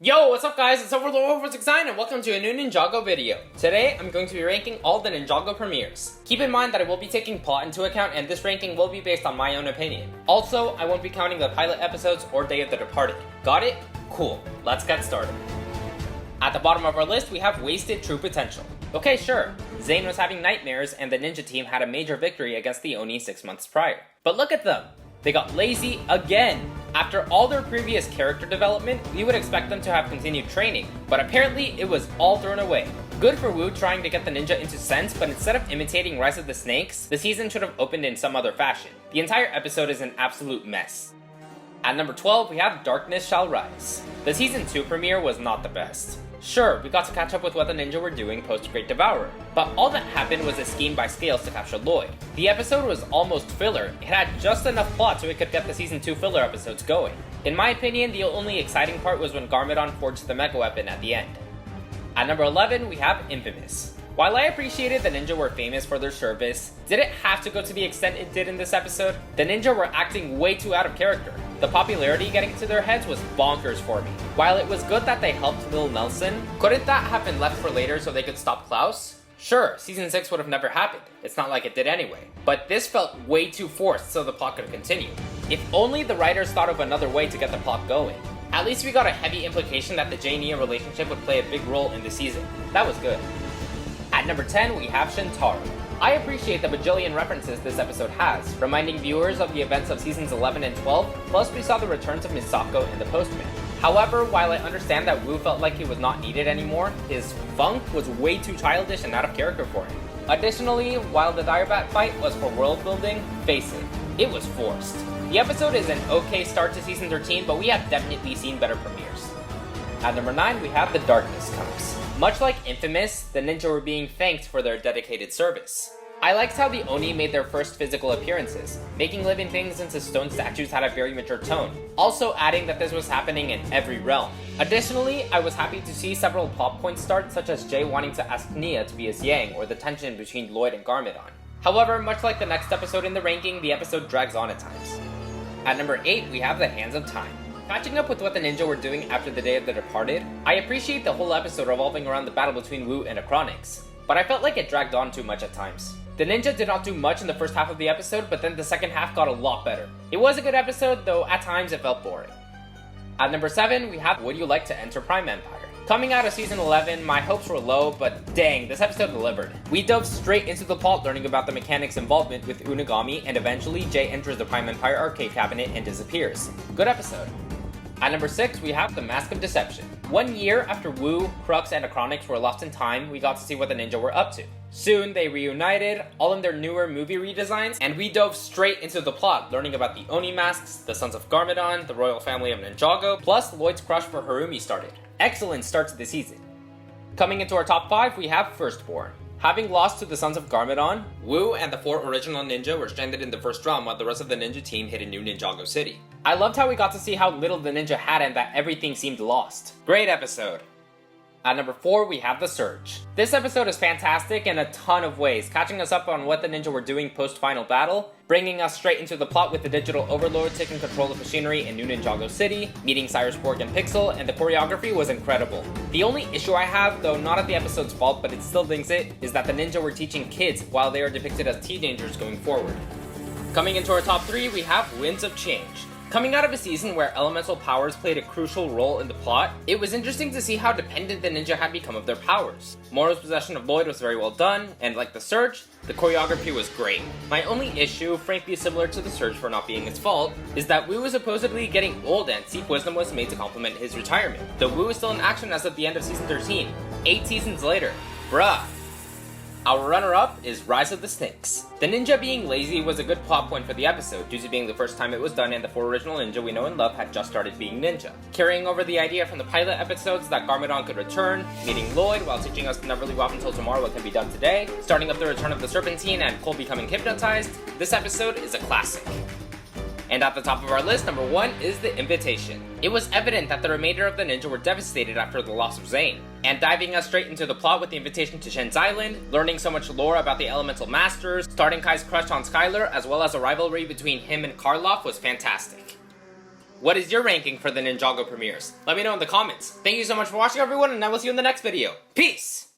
Yo, what's up guys, it's Overlord469 and welcome to a new Ninjago video. Today, I'm going to be ranking all the Ninjago premieres. Keep in mind that I will be taking plot into account and this ranking will be based on my own opinion. Also, I won't be counting the pilot episodes or Day of the Departed. Got it? Cool, let's get started. At the bottom of our list, we have Wasted True Potential. Okay, sure, Zane was having nightmares and the ninja team had a major victory against the Oni 6 months prior. But look at them! They got lazy again! After all their previous character development, we would expect them to have continued training, but apparently it was all thrown away. Good for Wu trying to get the ninja into sense, but instead of imitating Rise of the Snakes, the season should have opened in some other fashion. The entire episode is an absolute mess. At number 12, we have Darkness Shall Rise. The season 2 premiere was not the best. Sure, we got to catch up with what the ninja were doing post Great Devourer, but all that happened was a scheme by Scales to capture Lloyd. The episode was almost filler, it had just enough plot so it could get the season 2 filler episodes going. In my opinion, the only exciting part was when Garmadon forged the Mega Weapon at the end. At number 11, we have Infamous. While I appreciated the ninja were famous for their service, did it have to go to the extent it did in this episode? The ninja were acting way too out of character. The popularity getting to their heads was bonkers for me. While it was good that they helped Lil Nelson, couldn't that have been left for later so they could stop Klaus? Sure, season 6 would have never happened, it's not like it did anyway, but this felt way too forced so the plot could continue. If only the writers thought of another way to get the plot going. At least we got a heavy implication that the Jay-Nia relationship would play a big role in the season. That was good. At number 10, we have Shintaro. I appreciate the bajillion references this episode has, reminding viewers of the events of seasons 11 and 12, plus we saw the returns of Misako and the Postman. However, while I understand that Wu felt like he was not needed anymore, his funk was way too childish and out of character for him. Additionally, while the Direbat fight was for world building, face it was forced. The episode is an okay start to season 13, but we have definitely seen better premieres. At number 9, we have The Darkness Comes. Much like Infamous, the ninja were being thanked for their dedicated service. I liked how the Oni made their first physical appearances. Making living things into stone statues had a very mature tone, also adding that this was happening in every realm. Additionally, I was happy to see several plot points start, such as Jay wanting to ask Nia to be his Yang, or the tension between Lloyd and Garmadon. However, much like the next episode in the ranking, the episode drags on at times. At number 8, we have The Hands of Time. Catching up with what the ninja were doing after the Day of the Departed, I appreciate the whole episode revolving around the battle between Wu and Acronix, but I felt like it dragged on too much at times. The ninja did not do much in the first half of the episode, but then the second half got a lot better. It was a good episode, though at times it felt boring. At number 7, we have Would You Like to Enter Prime Empire? Coming out of season 11, my hopes were low, but dang, this episode delivered. We dove straight into the plot learning about the mechanics' involvement with Unagami, and eventually Jay enters the Prime Empire arcade cabinet and disappears. Good episode. At number 6, we have The Mask of Deception. 1 year after Wu, Crux, and Acronix were lost in time, we got to see what the ninja were up to. Soon, they reunited, all in their newer movie redesigns, and we dove straight into the plot, learning about the Oni masks, the Sons of Garmadon, the royal family of Ninjago, plus Lloyd's crush for Harumi started. Excellent start to the season. Coming into our top 5, we have Firstborn. Having lost to the Sons of Garmadon, Wu and the 4 original ninja were stranded in the first realm while the rest of the ninja team hit a new Ninjago city. I loved how we got to see how little the ninja had and that everything seemed lost. Great episode. At number 4, we have The Surge. This episode is fantastic in a ton of ways, catching us up on what the ninja were doing post-final battle, bringing us straight into the plot with the digital overlord taking control of machinery in New Ninjago City, meeting Cyrus Borg and Pixel, and the choreography was incredible. The only issue I have, though not at the episode's fault but it still dings it, is that the ninja were teaching kids while they are depicted as teenagers going forward. Coming into our top 3, we have Winds of Change. Coming out of a season where elemental powers played a crucial role in the plot, it was interesting to see how dependent the ninja had become of their powers. Moro's possession of Lloyd was very well done, and like The Surge, the choreography was great. My only issue, frankly similar to The Surge for not being its fault, is that Wu was supposedly getting old and Seek Wisdom was made to complement his retirement. The Wu is still in action as of the end of season 13, 8 seasons later. Bruh. Our runner-up is Rise of the Snakes. The ninja being lazy was a good plot point for the episode, due to being the first time it was done and the 4 original ninja we know and love had just started being ninja. Carrying over the idea from the pilot episodes that Garmadon could return, meeting Lloyd while teaching us to never leave off until tomorrow what can be done today, starting up the return of the Serpentine and Cole becoming hypnotized, this episode is a classic. And at the top of our list, number 1 is The Invitation. It was evident that the remainder of the ninja were devastated after the loss of Zane, and diving us straight into the plot with the invitation to Shen's Island, learning so much lore about the Elemental Masters, starting Kai's crush on Skylar, as well as a rivalry between him and Karloff was fantastic. What is your ranking for the Ninjago premieres? Let me know in the comments. Thank you so much for watching, everyone, and I will see you in the next video. Peace!